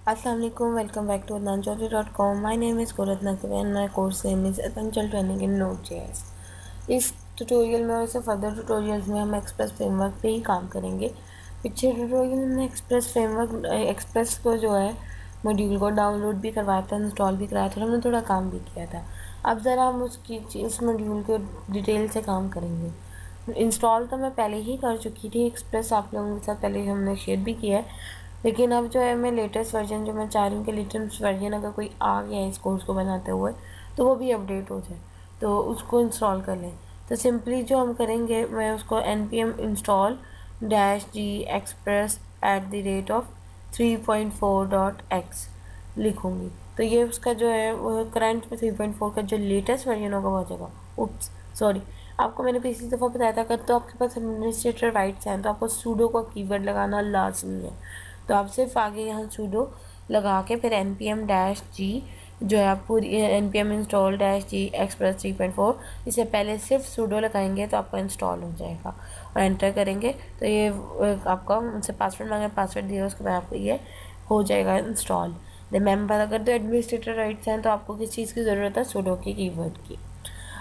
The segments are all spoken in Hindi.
अस्सलाम वालेकुम, welcome back to adnanjolly.com. My name is Gurat Naqvi and my course name is essential training in Node JS. इस ट्यूटोरियल में और इससे फर्दर ट्यूटोरियल्स में हम एक्सप्रेस फ्रेमवर्क पे ही काम करेंगे. पिछले ट्यूटोरियल में हमने एक्सप्रेस को जो है मॉड्यूल को डाउनलोड भी करवाया था, इंस्टॉल भी कराया था, हमने थोड़ा काम भी किया था. अब ज़रा हम इस मॉड्यूल को डिटेल से काम करेंगे. इंस्टॉल तो मैं पहले ही कर चुकी थी एक्सप्रेस, आप लोगों के साथ पहले हमने शेयर भी किया है. लेकिन अब जो है मैं लेटेस्ट वर्जन जो मैं चाह रही हूँ कि लेटेस्ट वर्जन अगर कोई आ गया है इस कोर्स को बनाते हुए तो वो भी अपडेट हो जाए, तो उसको इंस्टॉल कर लें. तो सिंपली जो हम करेंगे, मैं उसको npm install -g express @3.4.x लिखूँगी. तो ये उसका जो है वो करंट में 3.4 का जो लेटेस्ट वर्जन होगा वो आ जाएगा. उप्स, सॉरी. आपको मैंने पिछली दफ़ा बताया था, अगर तो आपके पास एडमिनिस्ट्रेटर राइट्स हैं तो आपको सूडो का कीवर्ड लगाना लाजमी है. तो आप सिर्फ आगे यहाँ सूडो लगा के फिर npm-g जो है आप पूरी npm इंस्टॉल -g express 3.4 इससे पहले सिर्फ सूडो लगाएंगे तो आपका इंस्टॉल हो जाएगा और एंटर करेंगे तो ये आपका उनसे पासवर्ड मांगे, पासवर्ड दिया उसके बाद आपको ये हो जाएगा इंस्टॉल. रिमेंबर, अगर तो एडमिनिस्ट्रेटर राइट्स हैं तो आपको किस चीज़ की ज़रूरत है? सूडो की कीवर्ड की.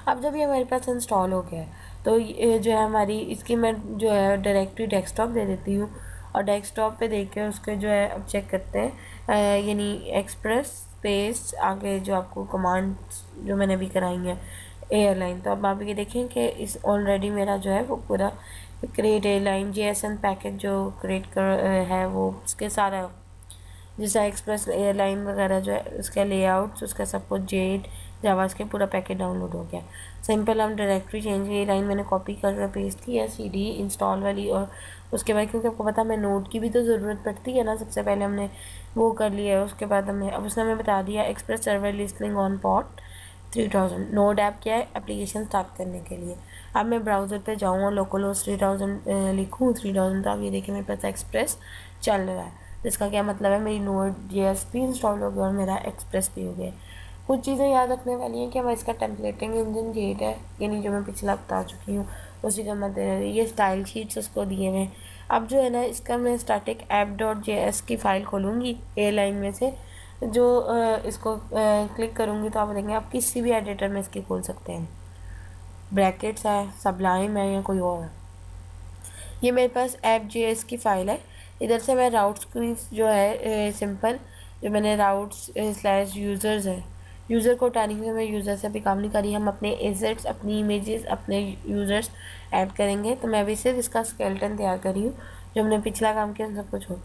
अब जब ये हमारे पास इंस्टॉल हो गया है तो ये जो है हमारी इसकी मैं जो है डायरेक्टरी डेस्कटॉप दे देती हूँ और डेस्कटॉप पे देख के उसके जो है अब चेक करते हैं, यानी एक्सप्रेस स्पेस आगे जो आपको कमांड जो मैंने अभी कराई है एयरलाइन. तो अब आप ये देखें कि इस ऑलरेडी मेरा जो है वो पूरा क्रिएट एयरलाइन JSON पैकेज जो क्रिएट कर है वो उसके सारा जैसा एक्सप्रेस एयरलाइन वगैरह जो है उसका लेआउट उसका सब कुछ जेड जावास के पूरा पैकेट डाउनलोड हो गया. सिंपल हम डायरेक्टरी चेंज की लाइन मैंने कॉपी कर पेस्ट की है CD इंस्टॉल वाली, और उसके बाद क्योंकि आपको पता है मैं नोट की भी तो ज़रूरत पड़ती है ना, सबसे पहले हमने वो कर लिया है. उसके बाद हमें अब उसने हमें बता दिया express server listing on pot 3000. Node app क्या है? एप्लीकेशन स्टार्ट करने के लिए. अब मैं ब्राउज़र पे जाऊँ और लोकल होस्ट 3000 लिखूँ 3000, तो आप ये देखिए मेरे पास एक्सप्रेस चल रहा है. इसका क्या मतलब है? मेरी नोड.js भी इंस्टॉल हो गया और मेरा एक्सप्रेस भी हो गया. कुछ चीज़ें याद रखने वाली हैं कि हमारा इसका टेम्पलेटिंग इंजन जेट है, यानी जो मैं पिछला बता चुकी हूँ उसी का मत ये स्टाइल शीट्स उसको दिए हुए. अब जो है ना इसका मैं स्टैटिक app.js की फ़ाइल खोलूँगी एयरलाइन में से, जो इसको क्लिक करूँगी तो आप देखेंगे आप किसी भी एडिटर में इसकी खोल सकते हैं. ब्रैकेट्स है, सबलाइम है या कोई और है. ये मेरे पास app.js की फ़ाइल है. इधर से मैं राउट्स की जो है सिंपल जो मैंने राउट्स / यूज़र्स है, यूज़र को हटाने के लिए मैं यूज़र से भी काम नहीं करी. हम अपने एसेट्स, अपनी इमेजेस, अपने यूज़र्स ऐड करेंगे. तो मैं अभी सिर्फ इसका स्केलेटन तैयार करी हूँ, जो हमने पिछला काम किया सब कुछ हो.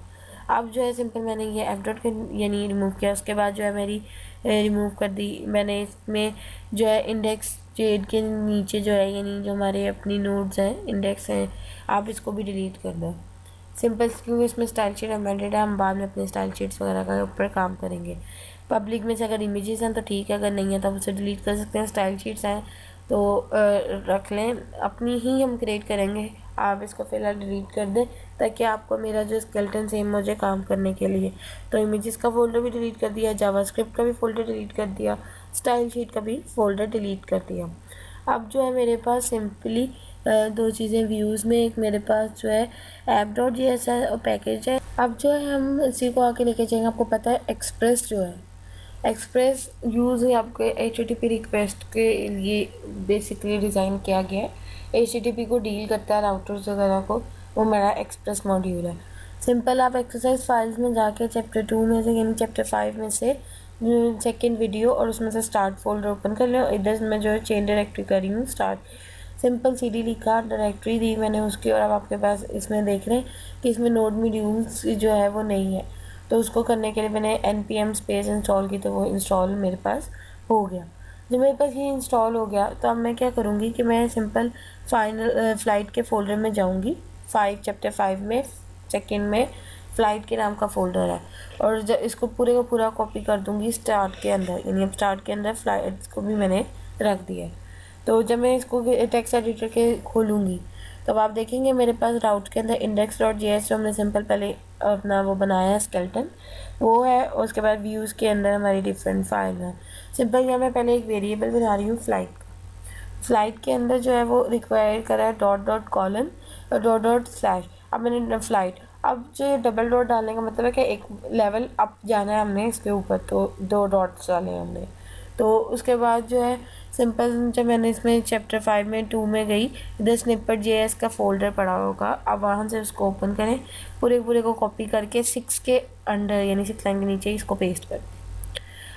अब जो है सिंपल मैंने ये एफ डॉट के यानी रिमूव किया. उसके बाद जो है मेरी रिमूव कर दी मैंने. इसमें जो है इंडेक्स जेड के नीचे जो है यानी जो हमारे अपनी नोड्स हैं इंडेक्स हैं, आप इसको भी डिलीट कर दो. सिंपल, क्योंकि इसमें स्टाइल शीट एम्बेडेड है, हम बाद में अपने स्टाइल शीट्स वगैरह का ऊपर काम करेंगे. पब्लिक में से अगर इमेजेस हैं तो ठीक है, अगर नहीं है तो आप उसे डिलीट कर सकते हैं. स्टाइल शीट्स हैं तो रख लें, अपनी ही हम क्रिएट करेंगे. आप इसको फ़िलहाल डिलीट कर दें ताकि आपको मेरा जो स्केलेटन सेम हो जाए काम करने के लिए. तो इमेजेस का फ़ोल्डर भी डिलीट कर दिया, जावास्क्रिप्ट का भी फ़ोल्डर डिलीट कर दिया, स्टाइल शीट का भी फ़ोल्डर डिलीट कर दिया. अब जो है मेरे पास सिंपली दो चीज़ें व्यूज़ में, एक मेरे पास जो है app.js है और पैकेज है. अब जो है हम इसी को आके लेके जाएंगे. आपको पता है एक्सप्रेस जो है एक्सप्रेस यूज़ है आपके HTTP रिक्वेस्ट के लिए बेसिकली डिज़ाइन किया गया है. HTTP को डील करता है राउटर्स वगैरह को, वो मेरा एक्सप्रेस मॉड्यूल है. सिंपल आप एक्सरसाइज फाइल्स में जाके चैप्टर 2 में से यानी चैप्टर 5 में से सेकेंड वीडियो और उसमें से स्टार्ट फोल्डर ओपन कर लो. इधर मैं जो है चेन डायरेक्टरी करी हूँ स्टार्ट. सिंपल CD लिखा, डायरेक्टरी दी मैंने उसकी, और अब आपके पास इसमें देख रहे हैं कि इसमें नोड मॉड्यूल्स जो है वो नहीं है. तो उसको करने के लिए मैंने npm स्पेस इंस्टॉल की, तो वो इंस्टॉल मेरे पास हो गया. जब मेरे पास ये इंस्टॉल हो गया तो अब मैं क्या करूँगी कि मैं सिंपल फाइनल फ़्लाइट के फ़ोल्डर में जाऊँगी. चैप्टर 5 में सेकेंड में फ़्लाइट के नाम का फ़ोल्डर है, और जब इसको पूरे का पूरा कॉपी कर दूँगी स्टार्ट के अंदर, यानी अब स्टार्ट के अंदर फ़्लाइट को भी मैंने रख दिया है. तो जब मैं इसको टेक्स्ट एडिटर के खोलूँगी तो अब आप देखेंगे मेरे पास राउट के अंदर index.js जो हमने सिंपल पहले अपना वो बनाया है स्केलेटन वो है, और उसके बाद व्यूज़ के अंदर हमारी डिफरेंट फाइल है. सिंपल यहाँ मैं पहले एक वेरिएबल बना रही हूँ फ़्लाइट का. फ़्लाइट के अंदर जो है वो रिक्वायर करा है डॉट डॉट कॉलन और डॉट डॉट स्लैश. अब मैंने फ़्लाइट, अब जो ये डबल डॉट डालने का मतलब है कि एक लेवल अप जाना है हमने इसके ऊपर, तो 2 डॉट्स डाले हैं हमने। तो उसके बाद जो है सिंपल, जब मैंने इसमें चैप्टर 5 में 2 में गई, इधर स्निपेट जेएस का फोल्डर पड़ा होगा, अब वहाँ से उसको ओपन करें, पूरे पूरे को कॉपी करके 6 के अंडर यानी 6 लाइन के नीचे इसको पेस्ट कर।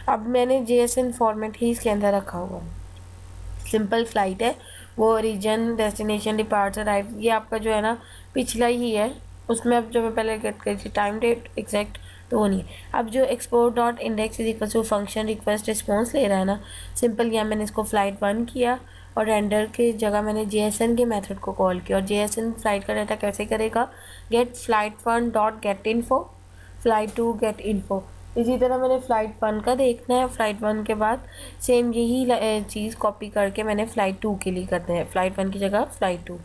अब मैंने जेएसएन फॉर्मेट ही इसके अंदर रखा हुआ है। सिंपल फ्लाइट है, वो रीजन, डेस्टिनेशन, डिपार्चर, अराइव, ये आपका जो है ना पिछला ही है। उसमें अब जो मैं पहले गेट करी थी टाइम डेट एग्जैक्ट, तो वो नहीं है। अब जो export dot index is equal to function request response ले रहा है ना, सिंपल यहाँ मैंने इसको फ्लाइट 1 किया और रेंडर की जगह मैंने जेएसएन के मेथड को कॉल किया। और जेएसएन फ्लाइट का डाटा कैसे करेगा, get flight 1 dot get info, flight 2 get info. इसी तरह मैंने फ़्लाइट 1 का देखना है, फ़्लाइट 1 के बाद सेम यही चीज़ कॉपी करके मैंने फ़्लाइट 2 के लिए करना है, फ़्लाइट 1 की जगह फ़्लाइट 2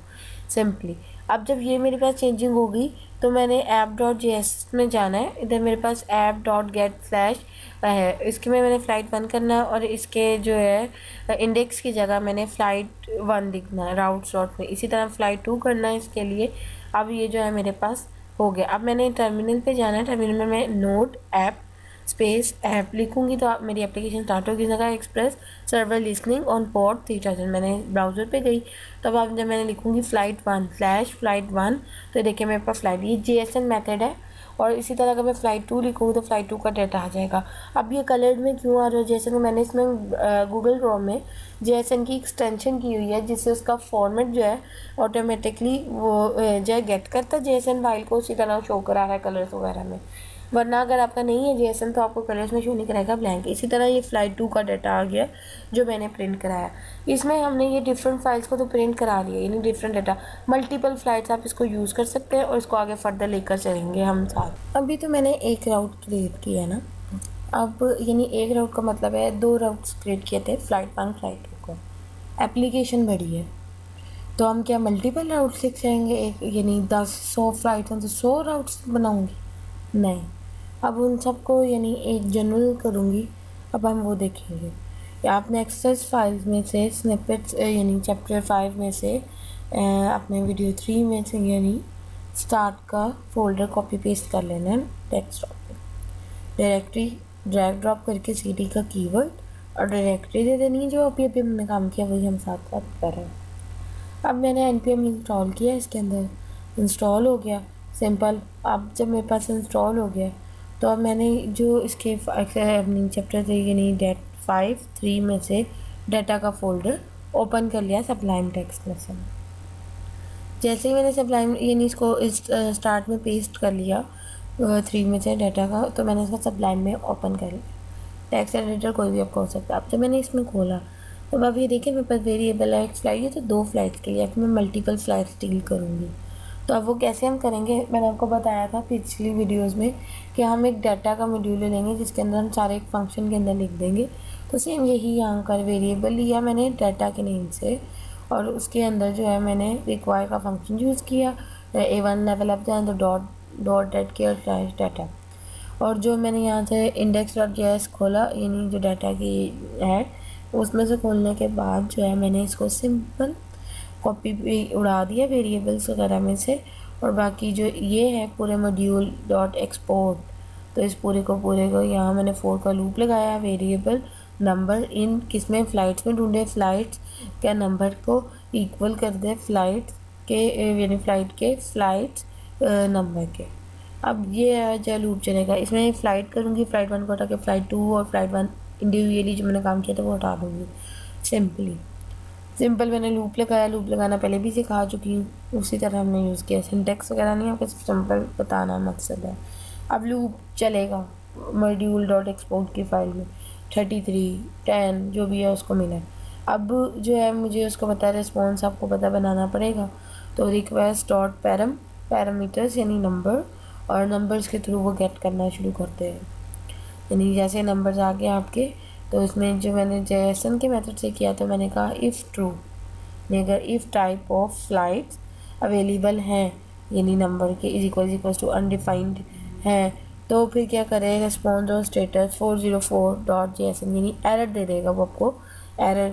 सिंपली। अब जब ये मेरे पास चेंजिंग होगी तो मैंने ऐप डॉट जेएस में जाना है, इधर मेरे पास ऐप डॉट गेट स्लैश है, इसके में मैंने फ़्लाइट 1 करना है और इसके जो है इंडेक्स की जगह मैंने फ़्लाइट 1 लिखना है राउट स्लॉट में। इसी तरह फ़्लाइट 2 करना है इसके लिए। अब ये जो है मेरे पास हो गया। अब मैंने टर्मिनल पे जाना है, टर्मिनल में मैं नोड ऐप स्पेस ऐप लिखूंगी तो आप मेरी एप्लीकेशन स्टार्ट होगी। जगह express server listening on port 3000, मैंने ब्राउज़र पे गई तो अब जब मैंने लिखूंगी फ़्लाइट 1 स्लैश फ़्लाइट 1, तो देखिए मेरे पास फ़्लाइट, ये जेएसएन मेथड है। और इसी तरह अगर मैं फ़्लाइट 2 लिखूँगी तो फ़्लाइट 2 का डाटा आ जाएगा। अब ये कलर्ड में क्यों आ रहा है, जैसे कि मैंने इसमें गूगल क्रोम में जेएसएन की एक्सटेंशन की हुई है, जिससे उसका फॉर्मेट जो है ऑटोमेटिकली वो जो है गेट करता है जेएसएन फाइल को, उसी तरह शो करा है कलर्स वगैरह में। वरना अगर आपका नहीं है जेएसएन तो आपको कलर्स में शो नहीं कराएगा, ब्लैंक। इसी तरह ये फ़्लाइट 2 का डाटा आ गया जो मैंने प्रिंट कराया। इसमें हमने ये डिफरेंट फाइल्स को तो प्रिंट करा लिया, यानी डिफरेंट डाटा, मल्टीपल फ्लाइट्स आप इसको यूज़ कर सकते हैं और इसको आगे फर्दर लेकर चलेंगे हम साथ। अभी तो मैंने एक राउट क्रिएट किया है ना, अब यानी एक राउट का मतलब है 2 राउट्स क्रिएट किए थे, फ़्लाइट 1 फ़्लाइट 2 को। एप्लीकेशन बड़ी है तो हम क्या मल्टीपल राउट्स लिख जाएंगे, एक यानी 10-100 फ्लाइट्स हैं तो 100 राउट्स बनाऊंगी, नहीं। अब उन सबको यानी एक जनरल करूँगी। अब हम वो देखेंगे, या अपने एक्सरसाइज फाइल्स में से स्निपेट्स यानी चैप्टर 5 में से अपने वीडियो 3 में से यानी स्टार्ट का फोल्डर कॉपी पेस्ट कर लेना है डेस्कटॉप पे। डायरेक्टरी ड्रैग ड्रॉप करके सीडी का कीवर्ड और डायरेक्टरी दे देनी है, जो अभी अभी हमने काम किया वही हम साथ साथ कर रहे हैं। अब मैंने npm इंस्टॉल किया, इसके अंदर इंस्टॉल हो गया सिंपल। अब जब मेरे पास इंस्टॉल हो गया तो अब मैंने जो इसके चैप्टर 3 यानी डेट 5-3 में से डाटा का फोल्डर ओपन कर लिया सबलाइम टेक्स्ट लेसन। जैसे ही मैंने सबलाइम यानी इसको इस स्टार्ट में पेस्ट कर लिया 3 में से डाटा का, तो मैंने इसको सबलाइम में ओपन कर लिया। टेक्स्ट एडिटर कोई भी आपको हो सकता है। अब जब मैंने इसमें खोला तो अब ये देखिए मेरे पास वेरिएबल है एक फ्लाइट है, तो 2 फ्लाइट्स के लिए अब मैं मल्टीपल फ्लाइट्स डील करूँगी। तो अब वो कैसे हम करेंगे, मैंने आपको बताया था पिछली वीडियोस में कि हम एक डाटा का मॉड्यूल ले लेंगे जिसके अंदर हम सारे एक फंक्शन के अंदर लिख देंगे। तो सेम यही यहाँ कर वेरिएबल लिया मैंने डाटा के नेम से और उसके अंदर जो है मैंने रिक्वायर का फंक्शन यूज़ किया। A1 लेवल अप जाए तो डॉट डेट के और स्लैश डाटा, और जो मैंने यहाँ से इंडेक्स डॉट जेएस खोला यानी जो डाटा की है उसमें से खोलने के बाद जो है मैंने इसको सिंपल कॉपी भी उड़ा दिया वेरिएबल्स वगैरह में से। और बाकी जो ये है पूरे मॉड्यूल डॉट एक्सपोर्ट, तो इस पूरे को यहाँ मैंने 4 का लूप लगाया। वेरिएबल नंबर इन किस में फ़्लाइट्स में ढूंढे, फ़्लाइट्स क्या नंबर को इक्वल कर दे फ्लाइट्स के यानी फ़्लाइट के फ़्लाइट्स नंबर के। अब ये जो लूप चलेगा इसमें फ़्लाइट करूँगी, फ़्लाइट 1 को हटा के फ़्लाइट 2 और फ़्लाइट 1 इंडिविजुअली जो मैंने काम किया था वो हटा दूँगी। सिंपल मैंने लूप लगाया, लूप लगाना पहले भी सिखा चुकी हूँ, उसी तरह हमने यूज़ किया। सिंटेक्स वगैरह नहीं, आपको सिंपल बताना मकसद है। अब लूप चलेगा मॉड्यूल डॉट एक्सपोर्ट की फ़ाइल में 33 10 जो भी है उसको मिला है। अब जो है मुझे उसको पता है रिस्पॉन्स आपको पता बनाना पड़ेगा। तो रिक्वेस्ट डॉट पैरामीटर्स यानी नंबर, और नंबर्स के थ्रू वो गेट करना शुरू करते हैं। यानी जैसे नंबर्स आ गए आपके, तो इसमें जो मैंने जेएसएन के मेथड से किया तो मैंने कहा इफ़ ट्रू, अगर if type of flights available हैं यानी नंबर के इक्वल्स टू अनडिफाइंड है, तो फिर क्या करें रिस्पॉन्स और स्टेटस 404.json यानी एरर दे देगा वो आपको एरर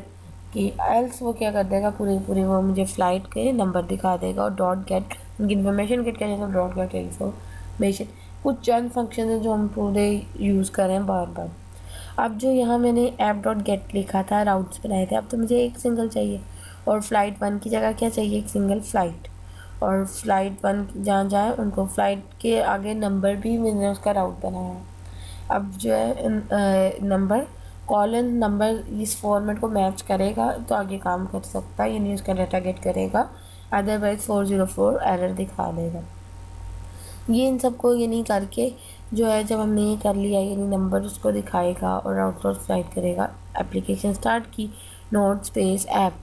की। एल्स वो क्या कर देगा पूरे वो मुझे फ़्लाइट के नंबर दिखा देगा और डॉट गेट उनकी इन्फॉर्मेशन गेट करें तो डॉट गेट इन्फॉर्मेशन। कुछ चंद फंक्शन है जो हम पूरे यूज़ करें बार बार। अब जो यहाँ मैंने ऐप डॉट गेट लिखा था, राउट्स बनाए थे, अब तो मुझे एक सिंगल चाहिए और फ्लाइट 1 की जगह क्या चाहिए, एक सिंगल फ्लाइट। और फ्लाइट 1 जहाँ जाए उनको फ्लाइट के आगे नंबर भी मैंने उसका राउट बनाया है। अब जो है नंबर कॉलन नंबर इस फॉर्मेट को मैच करेगा तो आगे काम कर सकता है, यानी उसका डाटा गेट करेगा, अदरवाइज 404 एरर दिखा देगा। ये इन सबको यानी करके जो है जब हमने ये कर लिया, यानी नंबर उसको दिखाएगा और आउटपुट फ्लाइट करेगा। एप्लीकेशन स्टार्ट की, नोट स्पेस ऐप।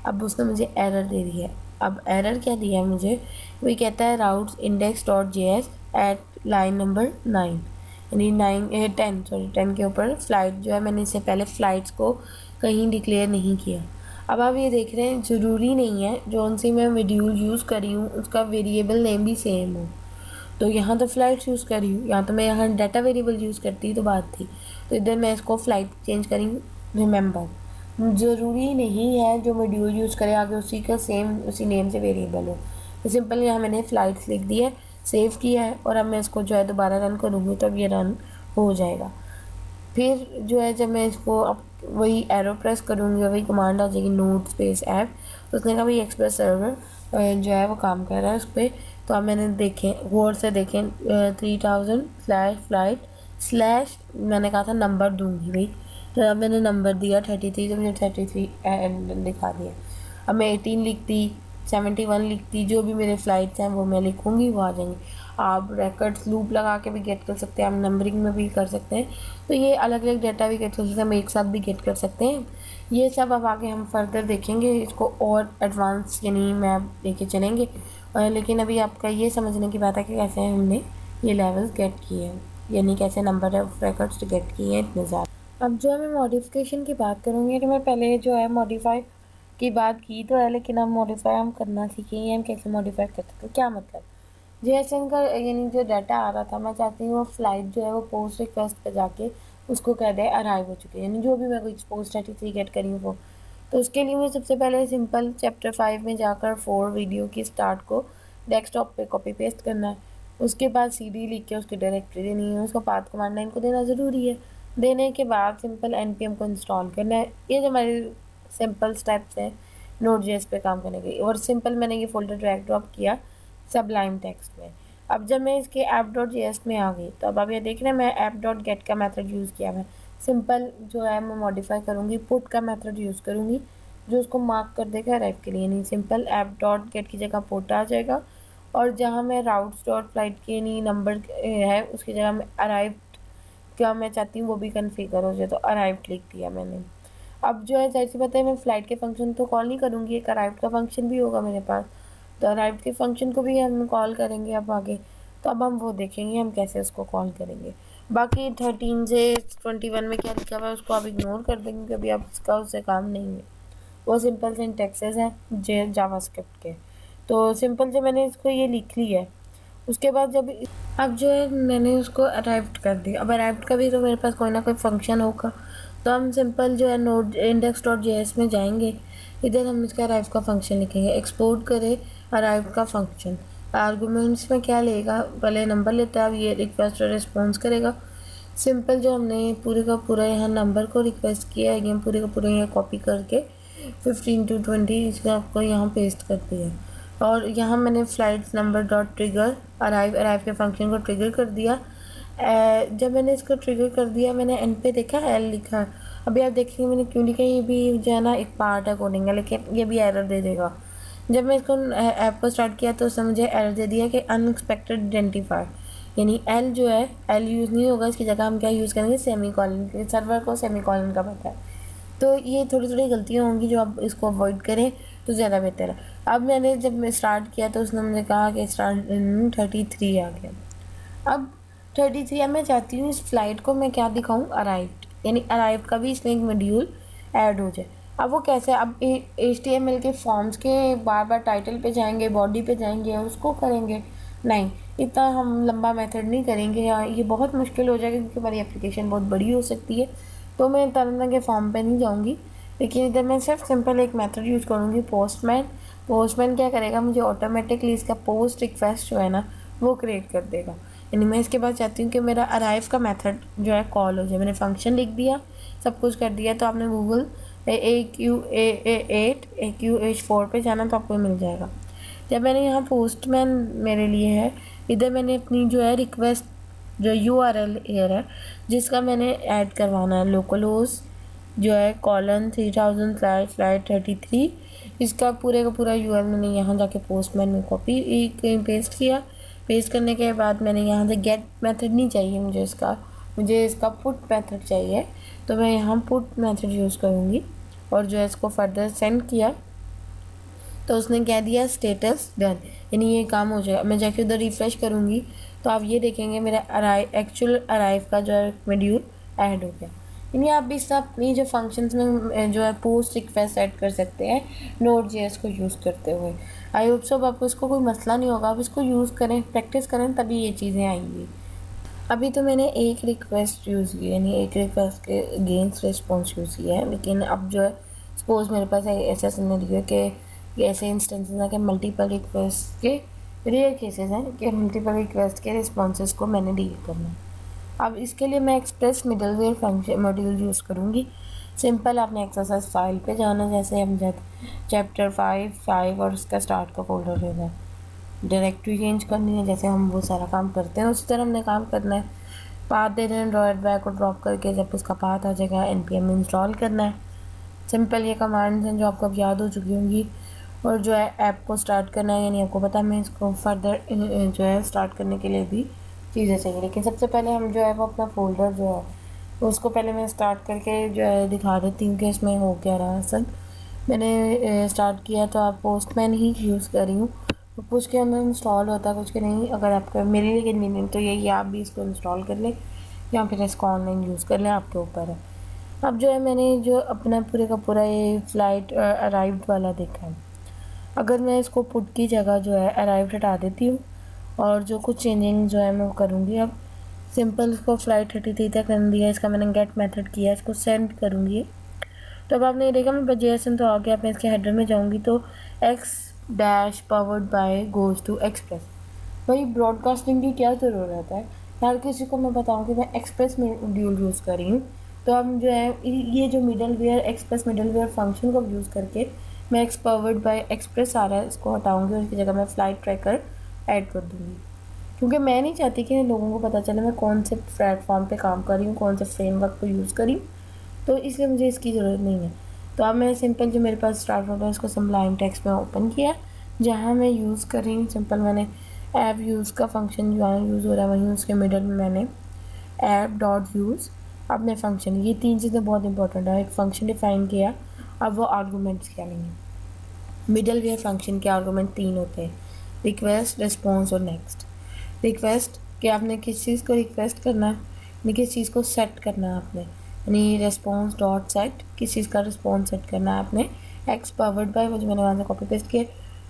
अब उसने मुझे एरर दे दी है। अब एरर क्या दिया है मुझे, वही कहता है routes index dot JS at line number 9, यानी 10 के ऊपर फ्लाइट जो है, मैंने इससे पहले फ़्लाइट्स को कहीं डिक्लेयर नहीं किया। अब आप ये देख रहे हैं ज़रूरी नहीं है जो सी मैं मॉड्यूल यूज़ करी हूँ उसका वेरिएबल नेम भी सेम हो। तो यहाँ तो फ़्लाइट्स यूज़ करी हूँ, यहाँ तो मैं यहाँ डाटा वेरिएबल यूज़ करती तो बात थी। तो इधर मैं इसको फ़्लाइट चेंज करी हूँ। रिमेंबर, ज़रूरी नहीं है जो मॉड्यूल यूज़ करे आगे उसी का सेम उसी नेम से वेरिएबल हो। तो सिंपल यहाँ मैंने फ़्लाइट्स लिख दी है, सेव किया है, और अब मैं इसको जो है दोबारा रन करूँगी तब ये रन हो जाएगा। फिर जो है जब मैं इसको अब वही एरो प्रेस करूँगी, वही कमांड आ जाएगी नोट स्पेस ऐप। तो उसने कहा भाई एक्सप्रेस सर्वर जो है वो काम कर रहा है उस पर। तो अब मैंने देखें, गौर से देखें, 3000 स्लैश फ्लाइट स्लैश मैंने कहा था नंबर दूँगी भाई, तो अब मैंने नंबर दिया 33, तो मुझे 33 दिखा दिया। अब मैं 18 लिखती, 71 लिखती, जो भी मेरे फ़्लाइट्स हैं वो मैं लिखूँगी, वो आ जाएंगे। आप रेकॉर्ड्स लूप लगा के भी गेट कर सकते हैं, आप नंबरिंग में भी कर सकते हैं। तो ये अलग अलग डाटा भी गेट कर सकते हैं, हम एक साथ भी गेट कर सकते हैं। ये सब अब आगे हम फर्दर देखेंगे, इसको और एडवांस यानी मैं लेके चलेंगे। लेकिन अभी आपका ये समझने की बात है कि कैसे हमने ये लेवल्स गेट किए हैं, यानी कैसे नंबर ऑफ रेकॉर्ड्स गेट किए हैं इतने ज़्यादा। अब जो है मैं मॉडिफिकेशन की बात करूँगी, तो मैं पहले जो है मॉडिफाई की बात की तो है, लेकिन अब मॉडिफाई हम करना सीखेंगे, हम कैसे मॉडिफाई कर सकते हैं। क्या मतलब, JSON का यानी जो डाटा आ रहा था, मैं चाहती हूँ वो फ्लाइट जो है वो पोस्ट रिक्वेस्ट पे जाके उसको कह दे अराइव हो चुके हैं, यानी जो भी मैं कोई पोस्ट 33 गेट करी हूँ वो। तो उसके लिए मैं सबसे पहले सिंपल चैप्टर 5 में जाकर 4 वीडियो की स्टार्ट को डेस्कटॉप पे कॉपी पेस्ट करना है। उसके बाद CD लिख के उसकी डायरेक्टरी देनी है, उसको पाथ कमांड लाइन को देना ज़रूरी है। देने के बाद सिंपल NPM को इंस्टॉल करना है। ये जो हमारे सिंपल स्टेप्स हैं Node.js पे काम करने के। और सिंपल मैंने ये फोल्डर ड्रैग ड्रॉप किया सबलाइम टेक्स्ट में। अब जब मैं इसके app.js में आ गई, तो अब आप ये देख रहे हैं मैं app.get का मेथड यूज़ किया है। सिंपल जो है मैं मॉडिफाई करूँगी, पुट का मेथड यूज़ करूँगी जो उसको मार्क कर देगा अराइव के लिए, यानी सिंपल app.get की जगह पुट आ जाएगा। और जहाँ मैं राउट्स डॉट फ्लाइट के यानी नंबर है उसकी जगह मैं अराइव क्या मैं चाहती हूँ वो भी कन्फिगर हो जाए, तो अराइव लिख दिया मैंने। अब जो है जाहिर सी बात है मैं फ़्लाइट के फंक्शन तो कॉल नहीं करूँगी, एक अराइव का फंक्शन भी होगा मेरे पास, तो अराइव के फंक्शन को भी हम कॉल करेंगे अब आगे। तो अब हम वो देखेंगे हम कैसे उसको कॉल करेंगे। बाकी 13 से 21 में क्या लिखा हुआ है उसको आप इग्नोर कर देंगे, कभी आप इसका उससे काम नहीं है, वो सिंपल सिंटैक्सेस हैं जावास्क्रिप्ट के। तो सिंपल जो मैंने इसको ये लिख लिया है, उसके बाद जब अब जो है मैंने उसको अराइव्ड कर दिया। अब अराइव्ड का भी तो मेरे पास कोई ना कोई फंक्शन होगा, तो हम सिंपल जो है नोड index.js में जाएंगे, इधर हम इसका अराइव का फंक्शन लिखेंगे, एक्सपोर्ट करें अराइव का फंक्शन। आर्गूमेंट्स में क्या लेगा, पहले नंबर लेता है, अब ये रिक्वेस्ट और रिस्पॉन्स करेगा। सिंपल जो हमने पूरे का पूरा यहाँ नंबर को रिक्वेस्ट किया है, ये पूरे का पूरा यहाँ कॉपी करके 15 to 20 इसको आपको यहाँ पेस्ट कर दिया। और यहाँ मैंने flights number dot trigger arrive के फंक्शन को ट्रिगर कर दिया। जब मैंने इसको ट्रिगर कर दिया, मैंने एंड पे देखा L लिखा है। अभी आप देखेंगे मैंने क्यों लिखा है, ये भी जो है ना एक पार्ट है कोडिंग का, लेकिन ये भी एरर दे देगा। जब मैं इसको ऐप को स्टार्ट किया तो उसने मुझे एरर दे दिया कि अनएक्सपेक्टेड आइडेंटिफायर, यानी L जो है L यूज़ नहीं होगा, इसकी जगह हम क्या यूज़ करेंगे, सेमी कॉलन। सर्वर को सेमी कॉलन का पता है। तो ये थोड़ी थोड़ी गलतियाँ होंगी जो आप इसको अवॉइड करें तो ज़्यादा बेहतर है। अब मैंने जब मैं स्टार्ट किया तो उसने मुझे कहा कि स्टार्ट 33 आ गया। अब 33 अब मैं चाहती हूँ इस फ्लाइट को मैं क्या दिखाऊँ, अराइव्ड, यानी अराइव का भी इसमें एक मॉड्यूल ऐड हो जाए। अब वो कैसे, अब HTML के फॉर्म्स के बार बार टाइटल पे जाएंगे, बॉडी पे जाएंगे और उसको करेंगे, नहीं, इतना हम लंबा मेथड नहीं करेंगे, ये बहुत मुश्किल हो जाएगा क्योंकि हमारी एप्लीकेशन बहुत बड़ी हो सकती है। तो मैं तरह के फॉर्म पे नहीं जाऊँगी, लेकिन इधर मैं सिर्फ सिंपल एक मेथड यूज़ करूँगी पोस्टमैन पोस्टमैन क्या करेगा, मुझे ऑटोमेटिकली इसका पोस्ट रिक्वेस्ट जो है ना वो क्रिएट कर देगा। यानी मैं इसके बाद चाहती हूँ कि मेरा अराइव का मेथड जो है कॉल हो जाए। मैंने फंक्शन लिख दिया, सब कुछ कर दिया, तो आपने गूगल AQH4 पे जाना तो आपको मिल जाएगा। जब मैंने यहाँ पोस्टमैन मेरे लिए है, इधर मैंने अपनी जो है रिक्वेस्ट जो URL एयर है जिसका मैंने ऐड करवाना है, लोकल होस्ट जो है :3000//33, इसका पूरे का पूरा URL मैंने यहाँ जाके पोस्टमैन में कॉपी पेस्ट किया। पेस्ट करने के बाद मैंने यहाँ से गेट मेथड नहीं चाहिए मुझे इसका पुट मेथड चाहिए, तो मैं यहाँ पुट मेथड यूज़ करूँगी और जो है इसको फर्दर सेंड किया तो उसने कह दिया स्टेटस डन, यानी ये काम हो जाएगा। मैं जाके उधर रिफ़्रेश करूँगी तो आप ये देखेंगे मेरा एक्चुअल अराइव का जो है मॉड्यूल ऐड हो गया। यानी आप भी सब अपनी जो फंक्शंस में जो है पोस्ट रिक्वेस्ट ऐड कर सकते हैं Node.js को यूज़ करते हुए। आई होप सो आपको इसको कोई मसला नहीं होगा। आप इसको यूज़ करें, प्रैक्टिस करें, तभी ये चीज़ें आएंगी। अभी तो मैंने एक रिक्वेस्ट यूज़ की, यानी एक रिक्वेस्ट के अगेंस्ट रिस्पॉन्स यूज़ किया है, लेकिन अब जो है सपोज़ मेरे पास ऐसा सिनेरियो है कि ऐसे इंस्टेंसेस हैं कि मल्टीपल रिक्वेस्ट के रेयर केसेस हैं कि मल्टीपल रिक्वेस्ट के रिस्पॉन्सेस को मैंने डील करना है। अब इसके लिए मैं express middleware function module use करूँगी। सिंपल, आपने एक्सरसाइज फाइल पे जाना, जैसे हम चैप्टर 5 और उसका स्टार्ट का फोल्डर लेना है, डायरेक्टरी चेंज करनी है, जैसे हम वो सारा काम करते हैं उसी तरह हमने काम करना है। पाथ दे देना ड्रॉइड बैक को ड्रॉप करके, जब उसका पाथ आ जाएगा npm इंस्टॉल करना है। सिंपल ये कमांड्स हैं जो आपको अब याद हो चुकी होंगी। और जो है ऐप को स्टार्ट करना है, यानी आपको पता है मैं इसको फर्दर जो है स्टार्ट करने के लिए भी चीज़ें चाहिए, लेकिन सबसे पहले हम जो है वो अपना फोल्डर जो है उसको पहले मैं स्टार्ट करके जो है दिखा देती हूँ कि इसमें हो क्या रहा है। असल मैंने स्टार्ट किया तो आप पोस्टमैन ही यूज़ कर रही हूँ, तो कुछ के अंदर इंस्टॉल होता है, कुछ के नहीं। अगर आपका मेरे लिए कन्वीनियंट तो यही आप भी इसको इंस्टॉल कर लें या फिर इसको ऑनलाइन यूज़ कर लें, आपके ऊपर है। अब जो है मैंने जो अपना पूरे का पूरा ये फ्लाइट अराइव्ड वाला देखा है। अगर मैं इसको पुट की जगह जो है अराइव्ड हटा देती हूँ और जो कुछ चेंजिंग जो है मैं करूँगी, अब सिंपल इसको फ्लाइट 33 तक कर दिया, इसका मैंने गेट मेथड किया, इसको सेंड करूँगी। तो अब आपने देखा मैं JSON तो आ गया। मैं इसके हेडर में जाऊँगी तो x powered by goes to express. भाई ब्रॉडकास्टिंग की क्या ज़रूरत है, हर किसी को मैं बताऊँ कि मैं एक्सप्रेस मॉड्यूल यूज़ कर रही हूँ। तो अब जो है ये जो मिडलवेयर एक्सप्रेस मिडलवेयर फंक्शन को यूज़ करके मैं एक्स पावर्ड बाय एक्सप्रेस आ रहा है इसको हटाऊँगी और इसकी जगह मैं फ्लाइट ट्रैकर ऐड कर दूँगी, क्योंकि मैं नहीं चाहती कि लोगों को पता चले मैं कौन से प्लेटफॉर्म पे काम कर रही हूँ, कौन से फ्रेमवर्क को यूज़ करी, तो इसलिए मुझे इसकी ज़रूरत नहीं है। तो अब मैं सिंपल जो मेरे पास स्टार्ट होता है उसको सबलाइम टेक्स्ट में ओपन किया, जहाँ मैं यूज़ कर रही हूँ सिंपल मैंने ऐप यूज़ का फंक्शन जहाँ यूज़ हो रहा है वहीं उसके मिडल में मैंने ऐप डॉट यूज़ अपने फंक्शन, ये तीन चीज़ें बहुत इंपॉर्टेंट है। एक फंक्शन डिफाइन किया, अब वो आर्गूमेंट्स क्या नहीं है। मिडलवेयर फंक्शन के आर्गूमेंट 3 होते हैं, रिक्वेस्ट, रिस्पॉन्स और नेक्स्ट। रिक्वेस्ट कि आपने किस चीज़ को रिक्वेस्ट करना है, यानी किस चीज़ को सेट करना है आपने, यानी रिस्पॉन्स डॉट सेट, किस चीज़ का रिस्पॉन्स सेट करना है आपने, एक्स पावर्ड बाय वो जो मैंने वहाँ से कॉपी पेस्ट किया,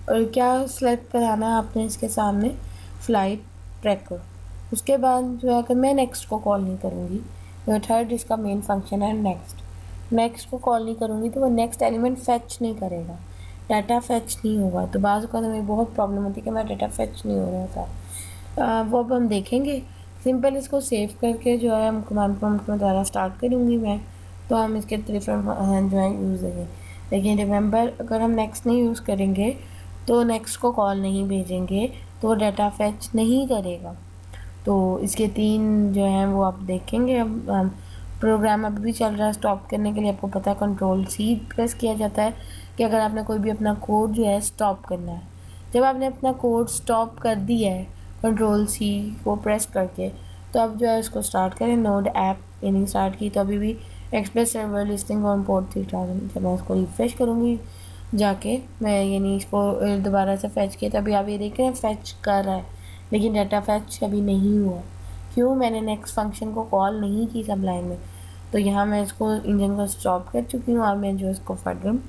और क्या सेलेक्ट कराना है आपने इसके सामने फ्लाइट ट्रैकर। उसके बाद जो है अगर मैं नेक्स्ट को कॉल नहीं करूँगी, जो थर्ड इसका मेन फंक्शन है नेक्स्ट को कॉल नहीं करूँगी तो वो नेक्स्ट एलिमेंट फेच नहीं करेगा, डाटा फेच नहीं होगा। तो बाज़ का हमें बहुत प्रॉब्लम होती है कि मेरा डाटा फेच नहीं हो रहा था, वो अब हम देखेंगे। सिंपल इसको सेव करके जो है हम कमांड प्रॉम्प्ट में दोबारा स्टार्ट करूँगी मैं, तो हम इसके डिफरेंट जो है यूज़ देंगे। लेकिन रिमेंबर, अगर हम नेक्स्ट नहीं यूज़ करेंगे तो नेक्स्ट को कॉल नहीं भेजेंगे तो वो डाटा फेच नहीं करेगा। तो इसके 3 जो हैं वो आप देखेंगे। अब प्रोग्राम अभी भी चल रहा है, स्टॉप करने के लिए आपको पता है Ctrl+C प्रेस किया जाता है कि अगर आपने कोई भी अपना कोड जो है स्टॉप करना है। जब आपने अपना कोड स्टॉप कर दिया है Ctrl+C को प्रेस करके, तो अब जो है इसको स्टार्ट करें। नोड ऐप यानी स्टार्ट की, तो अभी भी express server listing on port 3000। जब मैं इसको रिफ्रेश करूँगी जाके, मैं यानी इसको दोबारा से फैच किया, तो अभी आप ये देख रहे हैं फैच कर रहा है, लेकिन डाटा फैच अभी नहीं हुआ। क्यों? मैंने नेक्स्ट फंक्शन को कॉल नहीं की सबलाइन में। तो यहाँ मैं इसको इंजन को स्टॉप कर चुकी हूँ और मैं जो इसको फर्दर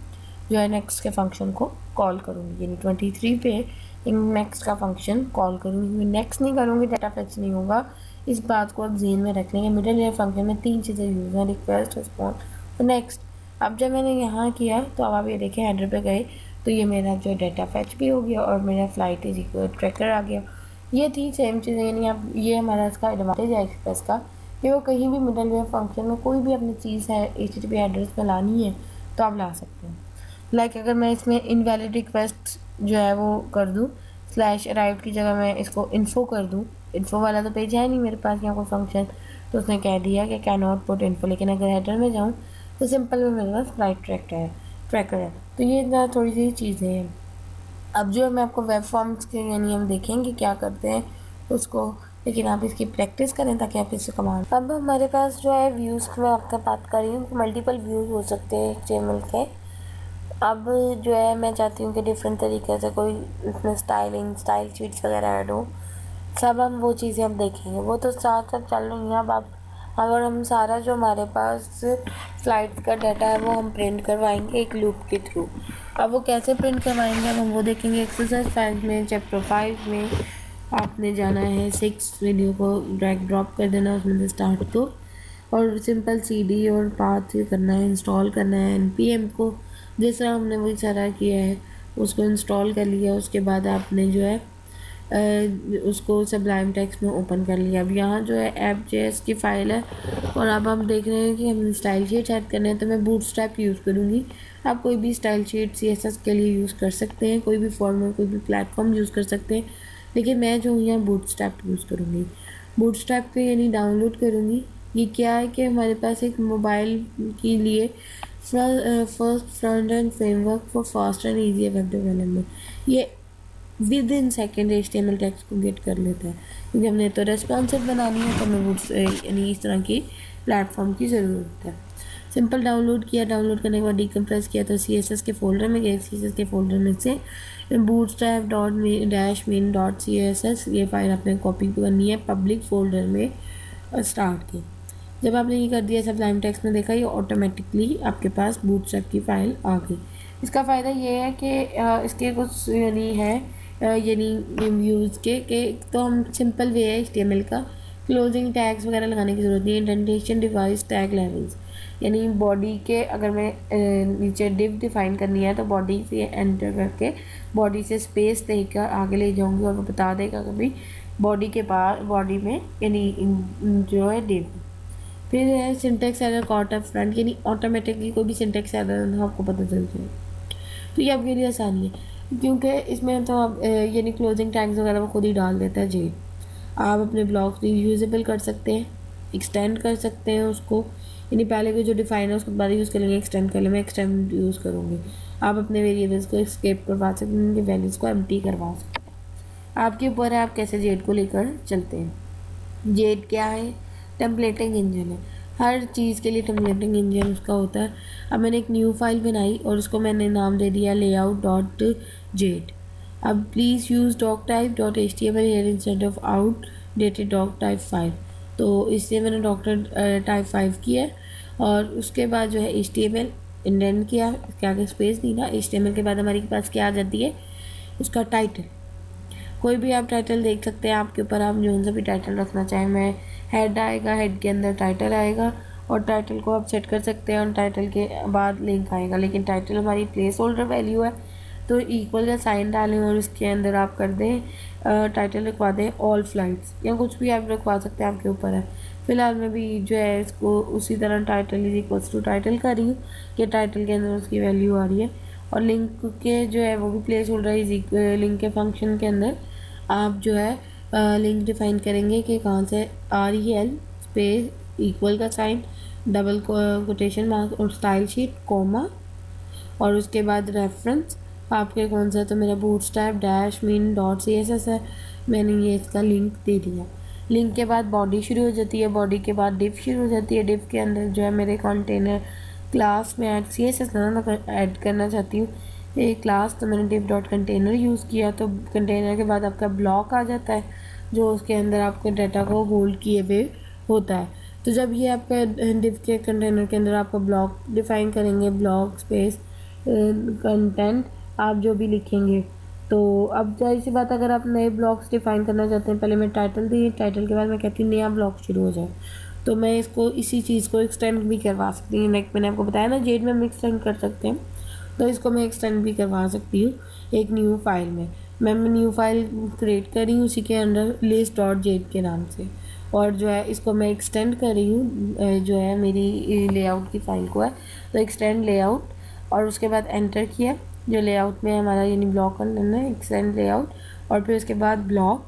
जो है नेक्स्ट के फंक्शन को कॉल करूँगी, यानी 23 पे नेक्स्ट का फंक्शन कॉल करूँगी। नेक्स्ट नहीं करूँगी, डाटा फेच नहीं होगा। इस बात को आप ज़हन में रख लेंगे। मिडल लेयर फंक्शन में 3 चीज़ें यूज़ हैं, रिक्वेस्ट, रिस्पॉन्स और नेक्स्ट। अब जब मैंने यहाँ किया तो अब आप ये देखें हेडर पे गए तो ये मेरा जो डाटा फैच भी हो गया और मेरा फ्लाइट इज इक्वल ट्रैकर आ गया। ये थी सेम चीज़, यानी आप ये हमारा इसका एडवांटेज है एक्सप्रेस का कि वो कहीं भी मिडलवेयर फंक्शन में कोई भी अपनी चीज़ है HTTP एड्रेस में लानी है तो आप ला सकते हैं। लाइक अगर मैं इसमें इनवैलिड रिक्वेस्ट जो है वो कर दूँ, स्लैश अराइव की जगह मैं इसको इन्फो कर दूँ, इन्फो वाला तो पेज है नहीं मेरे पास यहाँ कोई फंक्शन, तो उसने कह दिया कि कैन नॉट पुट इन्फो। लेकिन अगर हेडर में जाऊँ तो सिंपल में मेरे पास फ्लाइट ट्रैकर है। तो ये थोड़ी सी चीज़ें हैं। अब जो मैं आपको वेब फॉर्म्स के यानी हम देखेंगे क्या करते हैं उसको, लेकिन आप इसकी प्रैक्टिस करें ताकि आप इससे कमांड। अब हमारे पास जो है व्यूज़ की मैं आपका बात कर रही हूँ, मल्टीपल व्यूज़ हो सकते हैं HTML के। अब जो है मैं चाहती हूँ कि डिफरेंट तरीके से कोई इसमें स्टाइल शीट्स वगैरह ऐड हो, सब हम वो चीज़ें हम देखेंगे, वो तो साथ साथ चल रही हैं। अब आप अगर हम सारा जो हमारे पास स्लाइड्स का डाटा है वो हम प्रिंट करवाएंगे एक लूप के थ्रू। अब वो कैसे प्रिंट करवाएंगे अब हम वो देखेंगे। एक्सरसाइज 5 में चैप्टर 5 में आपने जाना है 6 वीडियो को ड्रैग ड्रॉप कर देना उसमें से स्टार्ट को, और सिंपल CD और पाथ करना है, इंस्टॉल करना है npm को, जिस तरह हमने वही सारा किया है उसको इंस्टॉल कर लिया। उसके बाद आपने जो है उसको सबलाइम टेक्स्ट में ओपन कर लिया। अब यहाँ जो है app.js की फ़ाइल है और अब हम देख रहे हैं कि हम स्टाइल शीट ऐड करने हैं, तो मैं बूटस्ट्रैप यूज़ करूँगी। आप कोई भी स्टाइल शीट CSS के लिए यूज़ कर सकते हैं, कोई भी फॉर्म कोई भी प्लेटफॉर्म यूज़ कर सकते हैं, लेकिन मैं जो यहाँ बूटस्ट्रैप यूज़ करूँगी। बूटस्ट्रैप पे यानी डाउनलोड करूँगी। ये क्या है कि हमारे पास एक मोबाइल के लिए first front end framework for fast and easy web development, ये with in second HTML text को गेट कर लेता है, क्योंकि हमने तो रेस्पॉन्सिव बनानी है तो हमें यानी इस तरह की प्लेटफॉर्म की ज़रूरत है। सिंपल डाउनलोड किया, डाउनलोड करने के बाद डीकम्प्रेस किया तो CSS के फोल्डर में गए, CSS के फोल्डर में से bootstrap.-main.css ये फाइल आपने कॉपी करनी है पब्लिक फोल्डर में स्टार्ट की। जब आपने ये कर दिया सबलाइम टेक्स्ट में देखा ये ऑटोमेटिकली आपके पास बूटस्ट्रैप की फ़ाइल आ गई। इसका फ़ायदा ये है कि इसके कुछ यानी है यानी व्यूज़ के तो हम सिंपल वे है HTML का, क्लोजिंग टैग्स वगैरह लगाने की ज़रूरत नहीं है। इंडेंटेशन डिवाइस टैग लेवल्स यानी बॉडी के अगर मैं नीचे डिव डिफाइन करनी है तो बॉडी से एंटर करके बॉडी से स्पेस देकर आगे ले जाऊंगी और वो बता देगा कभी बॉडी के पास बॉडी में यानी जो है डिव। फिर है syntax error caught up front, यानी ऑटोमेटिकली कोई भी सिंटेक्स एरर आपको पता चल जाए, तो ये आपके लिए आसानी है क्योंकि इसमें तो आप यानी क्लोजिंग टैग्स वगैरह वो खुद ही डाल देता है जी। आप अपने ब्लॉग्स रीयूजेबल कर सकते हैं, एक्सटेंड कर सकते हैं उसको, यानी पहले को जो डिफाइन है उसको बाद यूज़ कर लेंगे, एक्सटेंड कर लेंगे, मैं एक्सटेंड यूज़ करूँगी। आप अपने वेरिएबल्स को एस्केप करवा सकते हैं, उनके वैल्यूज़ को एम्प्टी करवा सकते हैं। आपके ऊपर है आप कैसे जेड को लेकर चलते हैं। जेड क्या है? टेम्पलेटिंग इंजन है, हर चीज़ के लिए टेम्पलेटिंग इंजन उसका होता है। अब मैंने एक न्यू फाइल बनाई और उसको मैंने नाम दे दिया layout.jet। अब please use doctype.html here instead of outdated doctype 5, तो इससे मैंने doctype 5 किया है और उसके बाद जो है HTML इंडेंट किया, इसके आगे स्पेस दी ना। HTML के बाद हमारे पास क्या आ जाती है, उसका टाइटल। कोई भी आप टाइटल देख सकते हैं, आपके ऊपर आप जो सा भी टाइटल रखना चाहें। मैं हेड आएगा, हेड के अंदर टाइटल आएगा और टाइटल को आप सेट कर सकते हैं और टाइटल के बाद लिंक आएगा। लेकिन टाइटल हमारी प्लेस होल्डर वैल्यू है तो इक्वल का साइन डालें और उसके अंदर आप कर दें टाइटल लिखवा दें ऑल फ्लाइट्स या कुछ भी आप लिखवा सकते हैं, आपके ऊपर है। फिलहाल मैं भी जो है इसको उसी तरह title is equals to title कर रही हूँ कि टाइटल के अंदर उसकी वैल्यू आ रही है और लिंक के जो है वो भी प्लेस होल्डर इज लिंक के फंक्शन के अंदर आप जो है लिंक डिफाइन करेंगे कि कहाँ से REL स्पेस इक्वल का साइन डबल कोटेशन मार्क और स्टाइल शीट कोमा और उसके बाद रेफरेंस आपके कौन सा, तो मेरा bootstrap-min.css है, मैंने ये इसका लिंक दे दिया। लिंक के बाद बॉडी शुरू हो जाती है, बॉडी के बाद डिव शुरू हो जाती है। डिव के अंदर जो है मेरे कंटेनर क्लास में ऐड CSS ना ऐड करना चाहती हूँ एक क्लास, तो मैंने div.container यूज़ किया। तो कंटेनर के बाद आपका ब्लॉक आ जाता है जो उसके अंदर आपके डाटा को होल्ड किए हुए होता है। तो जब ये आपका डिव के कंटेनर के अंदर आपका ब्लॉक डिफाइन करेंगे, ब्लॉक स्पेस कंटेंट आप जो भी लिखेंगे, तो अब जाहिर सी बात अगर आप नए ब्लॉक्स डिफाइन करना चाहते हैं, पहले मैं टाइटल दी, टाइटल के बाद मैं कहती हूँ नया ब्लॉक शुरू हो जाए, तो मैं इसको इसी चीज़ को एक्सटेंड भी करवा सकती हूँ। लाइक मैंने आपको बताया ना जेड में हम एक्सटेंड कर सकते हैं, तो इसको मैं एक्सटेंड भी करवा सकती हूँ एक न्यू फाइल में। मैं न्यू फाइल क्रिएट कर रही हूँ उसी के अंडर लिस्ट डॉट जेड के नाम से, और जो है इसको मैं एक्सटेंड कर रही हूँ जो है मेरी लेआउट की फ़ाइल को है। तो एक्सटेंड लेआउट, और उसके बाद एंटर किया, जो लेआउट में हमारा यानी ब्लॉक करना है एक्सटेंड लेआउट, और फिर उसके बाद ब्लॉक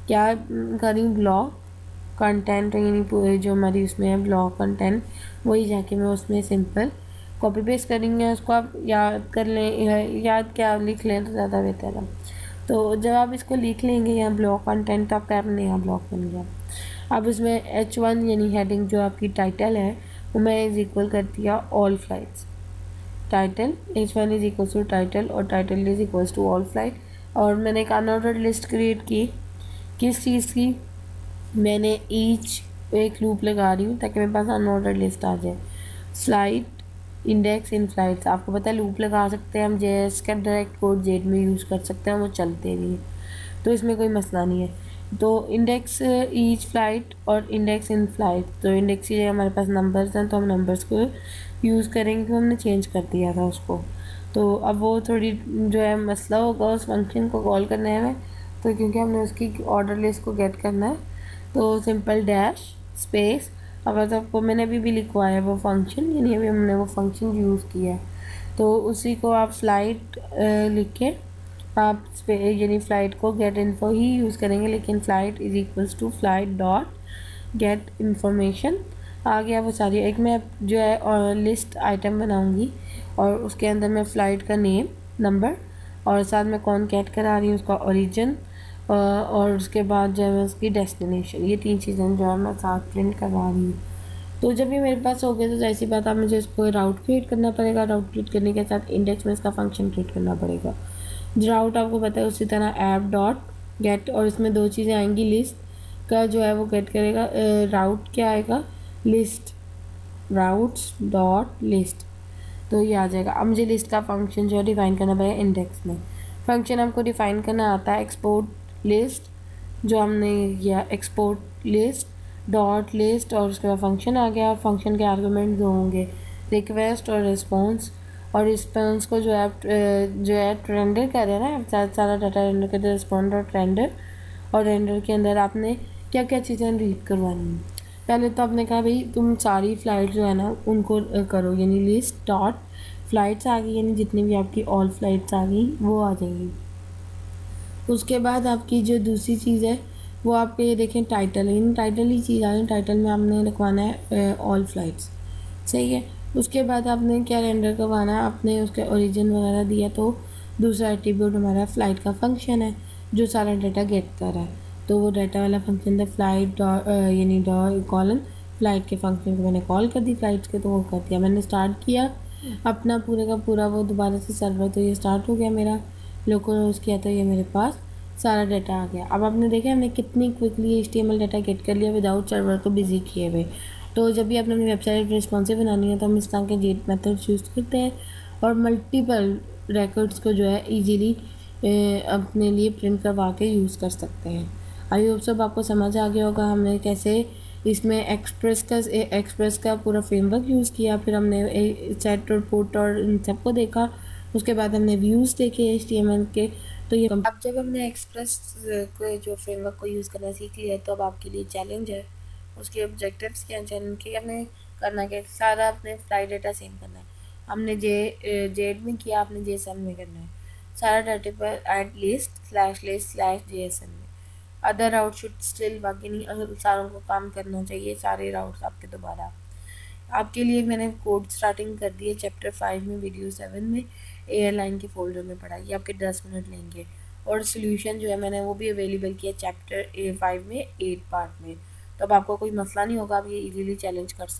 क्या करी, ब्लॉक कंटेंट यानी जो हमारी उसमें है ब्लॉक कंटेंट, वही जाके मैं उसमें सिंपल कॉपी पेस्ट करेंगे। उसको आप याद कर लें, याद क्या लिख लें तो ज़्यादा बेहतर है। तो जब आप इसको लिख लेंगे यहाँ ब्लॉक कंटेंट, तो आपका अपने यहाँ ब्लॉक बन गया। अब उसमें H1 यानी हेडिंग जो आपकी टाइटल है वो मैं इज इक्वल कर दिया all flights. Title H1 is equal to title और title is equal to all flight. और मैंने एक अनऑर्डर्ड लिस्ट क्रिएट की, किस चीज़ की, मैंने ईच एक लूप लगा रही हूँ ताकि मेरे पास अनऑर्डर्ड लिस्ट आ जाए। फ्लाइट इंडेक्स इन फ्लाइट्स, आपको पता है लूप लगा सकते हैं हम, जेएस का डायरेक्ट कोड जेड में यूज़ कर सकते हैं, वो चलते भी हैं, तो इसमें कोई मसला नहीं है। तो इंडेक्स ईच फ्लाइट और इंडेक्स इन फ्लाइट, तो इंडेक्स की जगह हमारे पास नंबर्स हैं तो हम नंबर्स को यूज़ करेंगे, तो हमने चेंज कर दिया था उसको। तो अब वो थोड़ी जो है मसला होगा उस फंक्शन को कॉल करने में, तो क्योंकि हमने उसकी ऑर्डर लिस्ट को गेट करना है, तो सिंपल डैश स्पेस, अगर तो आपको मैंने अभी भी लिखवाया है वो फंक्शन, यानी अभी हमने वो फंक्शन यूज़ किया है, तो उसी को आप फ्लाइट लिख के आप यानी फ़्लाइट को गेट इन्फो ही यूज़ करेंगे, लेकिन flight is equals to flight dot get information आ गया वो सारी। एक मैं जो है लिस्ट आइटम बनाऊंगी और उसके अंदर मैं फ़्लाइट का नेम, नंबर, और साथ में कौन कैट करा रही हूँ उसका ओरिजिन, और उसके बाद जो है मैं उसकी डेस्टिनेशन, ये 3 चीज़ें जो है मैं साथ प्रिंट करवा रही हूँ। तो जब ये मेरे पास हो गया तो ऐसी बात, आप मुझे इसको राउट क्रिएट करना पड़ेगा, राउट क्रिएट करने के साथ इंडेक्स में इसका फंक्शन क्रिएट करना पड़ेगा। राउट आपको पता है, उसी तरह ऐप डॉट गेट, और इसमें 2 चीज़ें आएंगी, लिस्ट का जो है वो गेट करेगा, राउट क्या आएगा, लिस्ट, राउट्स डॉट लिस्ट, तो ये आ जाएगा। अब मुझे लिस्ट का फंक्शन जो है डिफाइन करना पड़ेगा इंडेक्स में। फंक्शन आपको डिफाइन करना आता है, एक्सपोर्ट लिस्ट जो हमने किया, एक्सपोर्ट लिस्ट डॉट लिस्ट, और उसके बाद फंक्शन आ गया, और फंक्शन के आर्गूमेंट जो होंगे रिक्वेस्ट और रिस्पॉन्स, और रिस्पॉन्स को जो है रेंडर कर रहे हैं ना, सारा डाटा रेंडर कर रहे, रिस्पॉन्ड और रेंडर, और रेंडर के अंदर आपने क्या क्या चीज़ें रीड करवानी है। पहले तो आपने कहा भाई तुम सारी फ़्लाइट जो है ना उनको करो, यानी लिस्ट डॉट फ़्लाइट्स आ गई, यानी जितनी भी आपकी ऑल फ्लाइट्स आ गई वो आ जाएंगी। उसके बाद आपकी जो दूसरी चीज़ है वो आप ये देखें टाइटल, इन टाइटल ही चीज़ आ रही है, टाइटल में आपने लिखवाना है ऑल फ्लाइट्स, सही है। उसके बाद आपने क्या रेंडर करवाना है, आपने उसके ओरिजिन वगैरह दिया, तो दूसरा एट्रीब्यूट हमारा फ़्लाइट का फंक्शन है जो सारा डाटा गेट कर रहा है, तो वो डाटा वाला फंक्शन था फ़्लाइट यानी डॉट कॉलन फ़्लाइट के फंक्शन को मैंने कॉल कर दी फ़्लाइट्स के, तो वो कर दिया मैंने, स्टार्ट किया अपना पूरे का पूरा वो दोबारा से सर्वर, तो ये स्टार्ट हो गया मेरा, लोकल किया तो ये मेरे पास सारा डाटा आ गया। अब आपने देखा हमने कितनी क्विकली HTML डाटा गेट कर लिया विदाउट सर्वर को बिजी किए हुए। तो जब भी आपने अपनी वेबसाइट रिस्पॉन्सिव बनानी है तो हम इस तरह के जेट मेथड यूज़ करते हैं, और मल्टीपल रिकॉर्ड्स को जो है ईजीली अपने लिए प्रिंट करवा के यूज़ कर सकते हैं। आई होप सब आपको समझ आ गया होगा हमने कैसे इसमें एक्सप्रेस का पूरा फ्रेमवर्क यूज़ किया, फिर हमने सेट और पुट और इन सबको देखा, उसके बाद हमने व्यूज़ देखे HTML के। तो ये अब जब हमने एक्सप्रेस को जो फ्रेमवर्क को यूज़ करना सीख लिया तो अब आपके लिए चैलेंज है, उसके ऑब्जेक्टिव्स क्या हैं चैलेंज के, हमने करना क्या, सारा अपने फ्लाई डाटा सेम करना है। हमने जेड में किया, आपने JSON में करना है, सारा डाटा पर at least slash list slash JSON में। अदर राउट शुड स्टिल, बाकी नहीं, अगर सारों को काम करना चाहिए सारे राउट्स आपके दोबारा। आपके लिए मैंने कोड स्टार्टिंग कर दी है चैप्टर 5 में, वीडियो 7 में, एयरलाइन के फोल्डर में पढ़ा, ये आपके 10 मिनट लेंगे, और सोल्यूशन जो है मैंने वो भी अवेलेबल किया चैप्टर 5 में 8 पार्ट में, तो अब आपको कोई मसला नहीं होगा, आप ये इजीली चैलेंज कर सकते हैं।